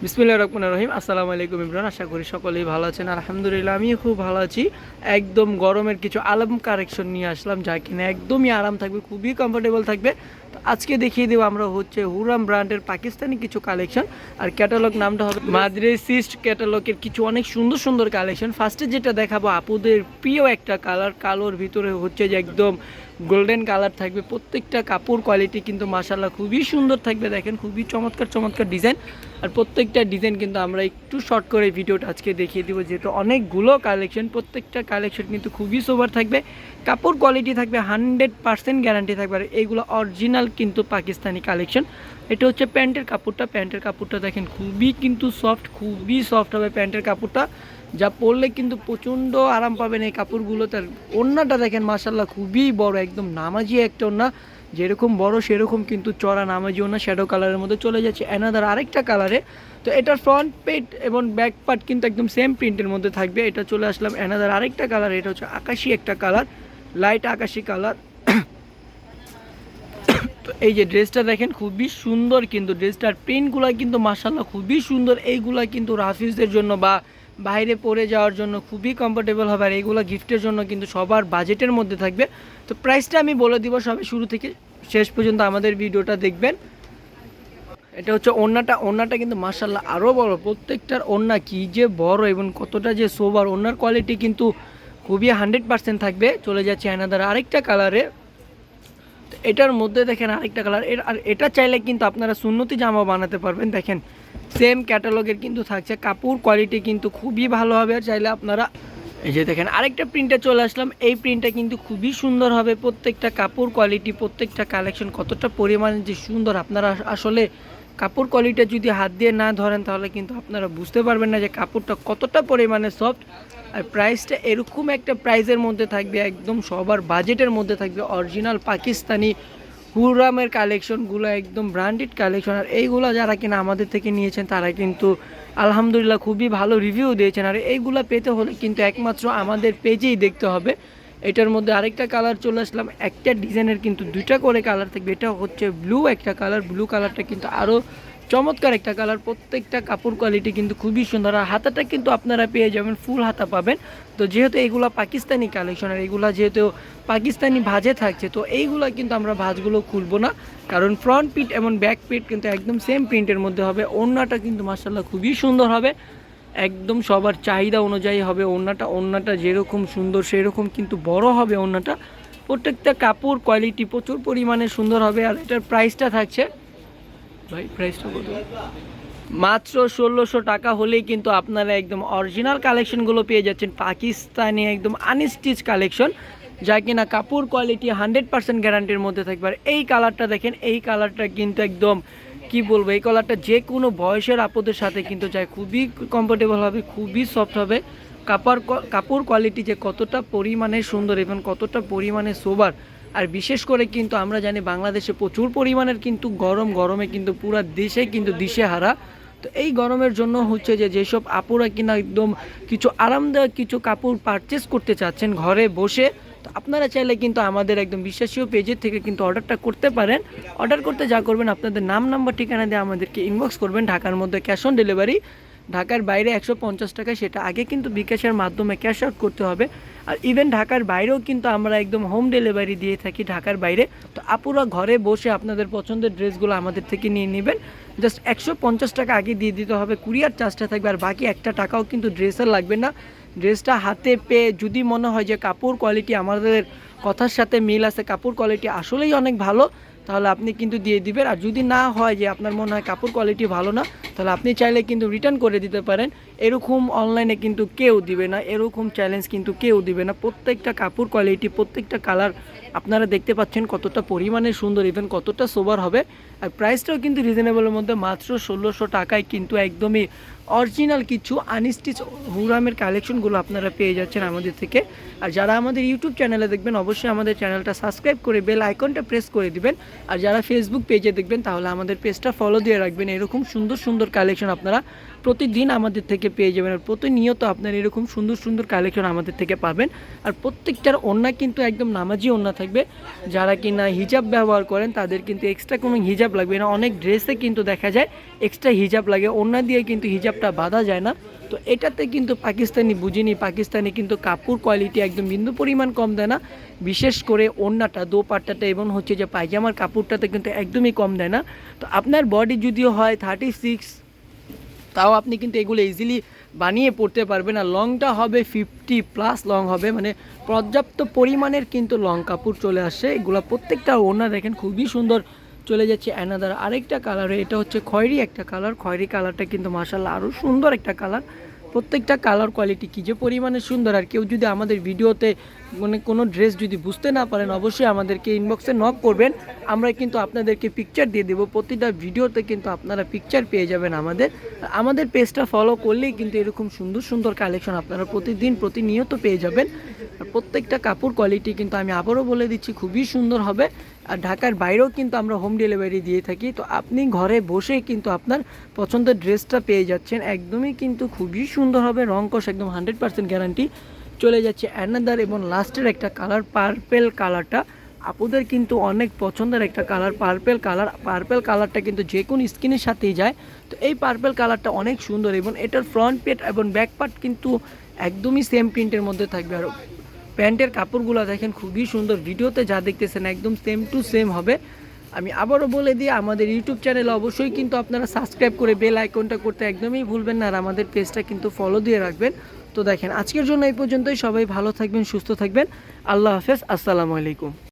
বিসমিল্লাহির রহমানির রহিম। আসসালামু আলাইকুম ইমরান, আশা করি সকলেই ভালো আছেন। আলহামদুলিল্লাহ আমিও খুব ভালো আছি। একদম গরমের কিছু আরাম কালেকশন নিয়ে আসলাম, যা কিনা একদমই আরাম থাকবে, খুবই কমফোর্টেবল থাকবে। তো আজকে দেখিয়ে দেবো আমরা হচ্ছে হুরাম ব্র্যান্ডের পাকিস্তানি কিছু কালেকশন। আর ক্যাটালগ নামটা হবে মাদ্রেসিস্ট ক্যাটালগের কিছু অনেক সুন্দর সুন্দর কালেকশন। ফার্স্টে যেটা দেখাবো আপুদের প্রিয় একটা কালার, কালোর ভিতরে হচ্ছে যে একদম গোল্ডেন কালার থাকবে। প্রত্যেকটা কাপড় কোয়ালিটি কিন্তু মাশাআল্লাহ খুবই সুন্দর থাকবে। দেখেন খুবই চমৎকার চমৎকার ডিজাইন। আর প্রত্যেকটা ডিজাইন কিন্তু আমরা একটু শর্ট করে ভিডিওটা আজকে দেখিয়ে দিব, যেহেতু অনেকগুলো কালেকশন। প্রত্যেকটা কালেকশন কিন্তু খুবই সোবার থাকবে, কাপড় কোয়ালিটি থাকবে 100% গ্যারান্টি থাকবে। আর এইগুলো অরিজিনাল কিন্তু পাকিস্তানি কালেকশন। এটা হচ্ছে প্যান্টের কাপড়টা, প্যান্টের কাপড়টা দেখেন খুবই কিন্তু সফট, খুবই সফট হবে প্যান্টের কাপড়টা, যা পরলে কিন্তু প্রচণ্ড আরাম পাবেন এই কাপড়গুলো। তার ওড়নাটা দেখেন মাশাআল্লাহ খুবই বড়, একদম নামাজি একটা ওড়না, যেরকম বড় সেরকম কিন্তু চড়া নামাজি ওড়না। শ্যাডো কালারের মধ্যে চলে যাচ্ছে অ্যানাদার আরেকটা কালারে। তো এটার ফ্রন্ট পেট এবং ব্যাক পার্ট কিন্তু একদম সেম প্রিন্টের মধ্যে থাকবে। এটা চলে আসলাম অ্যানাদার আরেকটা কালার, এটা হচ্ছে আকাশি একটা কালার, লাইট আকাশি কালার। তো এই যে ড্রেসটা দেখেন খুবই সুন্দর, কিন্তু ড্রেসটার প্রিন্টগুলো কিন্তু মাশাআল্লাহ খুবই সুন্দর। এইগুলা কিন্তু রাফিজদের জন্য বা বাইরে পরে যাওয়ার জন্য খুবই কমফোর্টেবল হবে। আর এইগুলো গিফটের জন্য কিন্তু সবার বাজেটের মধ্যে থাকবে। তো প্রাইসটা আমি বলে দিব, সবাই শুরু থেকে শেষ পর্যন্ত আমাদের ভিডিওটা দেখবেন। এটা হচ্ছে ওড়নাটা, ওড়নাটা কিন্তু মাশাআল্লাহ আরও বড়। প্রত্যেকটার ওড়না কি যে বড় এবং কতটা যে সোবার, ওড়নার কোয়ালিটি কিন্তু খুবই 100% থাকবে। চলে যাচ্ছে অ্যানাদার আরেকটা কালারে। এটার মধ্যে দেখেন আরেকটা কালার। আর এটা চাইলে কিন্তু আপনারা সুন্নতি জামা বানাতে পারবেন। দেখেন সেম ক্যাটালগের কিন্তু থাকছে, কাপড় কোয়ালিটি কিন্তু খুবই ভালো হবে। আর চাইলে আপনারা এই যে দেখেন আরেকটা প্রিন্টে চলে আসলাম, এই প্রিন্টটা কিন্তু খুবই সুন্দর হবে। প্রত্যেকটা কাপড় কোয়ালিটি, প্রত্যেকটা কালেকশন কতটা পরিমাণে যে সুন্দর, আপনারা আসলে কাপড় কোয়ালিটি যদি হাত দিয়ে না ধরেন তাহলে কিন্তু আপনারা বুঝতে পারবেন না যে কাপড়টা কতটা পরিমাণে সফট। আর প্রাইসটা এরকম একটা প্রাইসের মধ্যে থাকবে, একদম সবার বাজেটের মধ্যে থাকবে। অরিজিনাল পাকিস্তানি হুরামের কালেকশনগুলো একদম ব্র্যান্ডেড কালেকশন। আর এইগুলো যারা কিনা আমাদের থেকে নিয়েছেন তারা কিন্তু আলহামদুলিল্লাহ খুবই ভালো রিভিউ দিয়েছেন। আর এইগুলো পেতে হলে কিন্তু একমাত্র আমাদের পেজেই দেখতে হবে। এটার মধ্যে আরেকটা কালার চলে আসলাম, একটা ডিজাইনের কিন্তু দুইটা করে কালার থাকবে। এটা হচ্ছে ব্লু একটা কালার, ব্লু কালারটা কিন্তু আরও চমৎকার একটা কালার। প্রত্যেকটা কাপড় কোয়ালিটি কিন্তু খুবই সুন্দর। আর হাতাটা কিন্তু আপনারা পেয়ে যাবেন, ফুল হাতা পাবেন। তো যেহেতু এইগুলো পাকিস্তানি কালেকশন, আর এইগুলো যেহেতু পাকিস্তানি ভাঁজে থাকছে, তো এইগুলো কিন্তু আমরা ভাঁজগুলো খুলবো না, কারণ ফ্রন্ট পিট এবং ব্যাক পিট কিন্তু একদম সেম প্রিন্টের মধ্যে হবে। ওড়নাটা কিন্তু মাশাআল্লাহ খুবই সুন্দর হবে, একদম সবার চাহিদা অনুযায়ী হবে ওড়নাটা। ওড়নাটা যেরকম সুন্দর সেরকম কিন্তু বড় হবে ওড়নাটা। প্রত্যেকটা কাপড় কোয়ালিটি প্রচুর পরিমাণে সুন্দর হবে। আর এটার প্রাইসটা থাকছে, ভাই প্রাইসটা কত, মাত্র 1600 টাকা হলেই কিন্তু আপনারা একদম অরিজিনাল কালেকশনগুলো পেয়ে যাচ্ছেন, পাকিস্তানি একদম আনস্টিচ কালেকশন, যা কিনা কাপড় কোয়ালিটি 100% গ্যারান্টির মধ্যে থাকবে। আর এই কালারটা দেখেন, এই কালারটা কিন্তু একদম কি বলবো, এই কালারটা যে কোনো বয়সের আপদের সাথে কিন্তু যায়, খুবই কমফোর্টেবল হবে, খুবই সফট হবে। কাপড় কোয়ালিটি যে কতটা পরিমাণে সুন্দর এবং কতটা পরিমাণে সোবার। আর বিশেষ করে কিন্তু আমরা জানি বাংলাদেশে প্রচুর পরিমাণের কিন্তু গরম, গরমে কিন্তু পুরো দেশে কিন্তু দিশেহারা। তো এই গরমের জন্য হচ্ছে যে যেসব আপুরা কিনা একদম কিছু আরামদায়ক কিছু কাপড় পারচেস করতে চাচ্ছেন ঘরে বসে, তো আপনারা চাইলে কিন্তু আমাদের একদম বিশ্বাসীয় পেজের থেকে কিন্তু অর্ডারটা করতে পারেন। অর্ডার করতে যা করবেন, আপনাদের নাম নাম্বার ঠিকানা দিয়ে আমাদেরকে ইনবক্স করবেন। ঢাকার মধ্যে ক্যাশ অন ডেলিভারি, ঢাকার বাইরে 150 টাকা, সেটা আগে কিন্তু বিকাশের মাধ্যমে ক্যাশ আউট করতে হবে। আর ইভেন ঢাকার বাইরেও কিন্তু আমরা একদম হোম ডেলিভারি দিয়ে থাকি ঢাকার বাইরে। তো আপুরা ঘরে বসে আপনাদের পছন্দের ড্রেসগুলো আমাদের থেকে নিয়ে নেবেন। জাস্ট 150 টাকা আগে দিয়ে দিতে হবে, কুরিয়ার চার্জটা থাকবে। আর বাকি একটা টাকাও কিন্তু ড্রেসের লাগবে না। ড্রেসটা হাতে পেয়ে যদি মনে হয় যে কাপড় কোয়ালিটি আমাদের কথার সাথে মিল আছে, কাপড় কোয়ালিটি আসলেই অনেক ভালো, তাহলে আপনি কিন্তু দিয়ে দিবেন। আর যদি না হয় যে আপনার মনে হয় কাপড় কোয়ালিটি ভালো না, তাহলে আপনি চাইলে কিন্তু রিটার্ন করে দিতে পারেন। এরকম অনলাইনে কিন্তু কেউ দিবে না, এরকম চ্যালেঞ্জ কিন্তু কেউ দিবে না। প্রত্যেকটা কাপড় কোয়ালিটি, প্রত্যেকটা কালার আপনারা দেখতে পাচ্ছেন কতটা পরিমাণে সুন্দর, ইভেন কতটা সোবার হবে। আর প্রাইসটাও কিন্তু রিজনেবলের মধ্যে, মাত্র 1600 টাকায় কিন্তু একদমই অরিজিনাল কিছু আনস্টিচ হুরামের কালেকশনগুলো আপনারা পেয়ে যাচ্ছেন আমাদের থেকে। আর যারা আমাদের ইউটিউব চ্যানেলে দেখবেন অবশ্যই আমাদের চ্যানেলটা সাবস্ক্রাইব করে বেল আইকনটা প্রেস করে দিবেন। আর যারা ফেসবুক পেজে দেখবেন তাহলে আমাদের পেজটা ফলো দিয়ে রাখবেন। এরকম সুন্দর সুন্দর কালেকশন আপনারা প্রতিদিন আমাদের থেকে পেয়ে যাবেন, আর প্রতিনিয়ত আপনারা এরকম সুন্দর সুন্দর কালেকশন আমাদের থেকে পাবেন। আর প্রত্যেকটার ওড়না কিন্তু একদম নামাজি ওড়না থাকবে। যারা কিনা হিজাব ব্যবহার করেন তাদের কিন্তু এক্সট্রা কোনো হিজাব লাগবে না। অনেক ড্রেসে কিন্তু দেখা যায় এক্সট্রা হিজাব লাগে, ওড়না দিয়ে কিন্তু হিজাবটা বাঁধা যায় না। তো এটাতে কিন্তু পাকিস্তানি বুঝিনি, পাকিস্তানি কিন্তু কাপড় কোয়ালিটি একদম বিন্দু পরিমাণ কম দেয় না। বিশেষ করে ওড়নাটা দোপাট্টাটা এবং হচ্ছে যে পায়জামার কাপড়টাতে কিন্তু একদমই কম দেয় না। তো আপনার বডি যদিও হয় 36, তাও আপনি কিন্তু এগুলো ইজিলি বানিয়ে পড়তে পারবেন। আর লংটা হবে 50+ লং হবে, মানে পর্যাপ্ত পরিমাণের কিন্তু লং কাপড় চলে আসে। এগুলো প্রত্যেকটা ওড়না দেখেন খুবই সুন্দর। চলে যাচ্ছে অ্যানাদার আরেকটা কালারে, এটা হচ্ছে খয়েরি একটা কালার। খয়েরি কালারটা কিন্তু মাশাআল্লাহ আরও সুন্দর একটা কালার। প্রত্যেকটা কালার কোয়ালিটি কী যে পরিমাণে সুন্দর। আর কেউ যদি আমাদের ভিডিওতে মানে কোনো ড্রেস যদি বুঝতে না পারেন অবশ্যই আমাদেরকে ইনবক্সে নক করবেন, আমরা কিন্তু আপনাদেরকে পিকচার দিয়ে দেবো। প্রতিটা ভিডিওতে কিন্তু আপনারা পিকচার পেয়ে যাবেন আমাদের পেজটা ফলো করলেই কিন্তু এরকম সুন্দর সুন্দর কালেকশন আপনারা প্রতিদিন প্রতিনিয়ত পেয়ে যাবেন। আর প্রত্যেকটা কাপড় কোয়ালিটি কিন্তু আমি আবারও বলে দিচ্ছি খুবই সুন্দর হবে। আর ঢাকার বাইরেও কিন্তু আমরা হোম ডেলিভারি দিয়ে থাকি। তো আপনি ঘরে বসেই কিন্তু আপনার পছন্দের ড্রেসটা পেয়ে যাচ্ছেন, একদমই কিন্তু খুবই সুন্দর হবে। রং কষ একদম 100% গ্যারান্টি। চলে যাচ্ছে অ্যানাদার এবং লাস্টের একটা কালার পার্পেল কালারটা আপুদের কিন্তু অনেক পছন্দের একটা কালার পার্পেল কালারটা কিন্তু যে কোনো স্কিনের সাথেই যায়। তো এই পার্পেল কালারটা অনেক সুন্দর এবং এটার ফ্রন্ট পেট এবং ব্যাক পার্ট কিন্তু একদমই সেম প্রিন্টের মধ্যে থাকবে। আর প্যান্টের কাপড়গুলো দেখেন খুবই সুন্দর, ভিডিওতে যা দেখতেছেন একদম সেম টু সেম হবে। আমি আবারও বলে দিই আমাদের ইউটিউব চ্যানেলে অবশ্যই কিন্তু আপনারা সাবস্ক্রাইব করে বেল আইকনটা করতে একদমই ভুলবেন না। আর আমাদের পেজটা কিন্তু ফলো দিয়ে রাখবেন। তো দেখেন আজকের জন্য এই পর্যন্তই। সবাই ভালো থাকবেন, সুস্থ থাকবেন। আল্লাহ হাফেজ, আসসালামু আলাইকুম।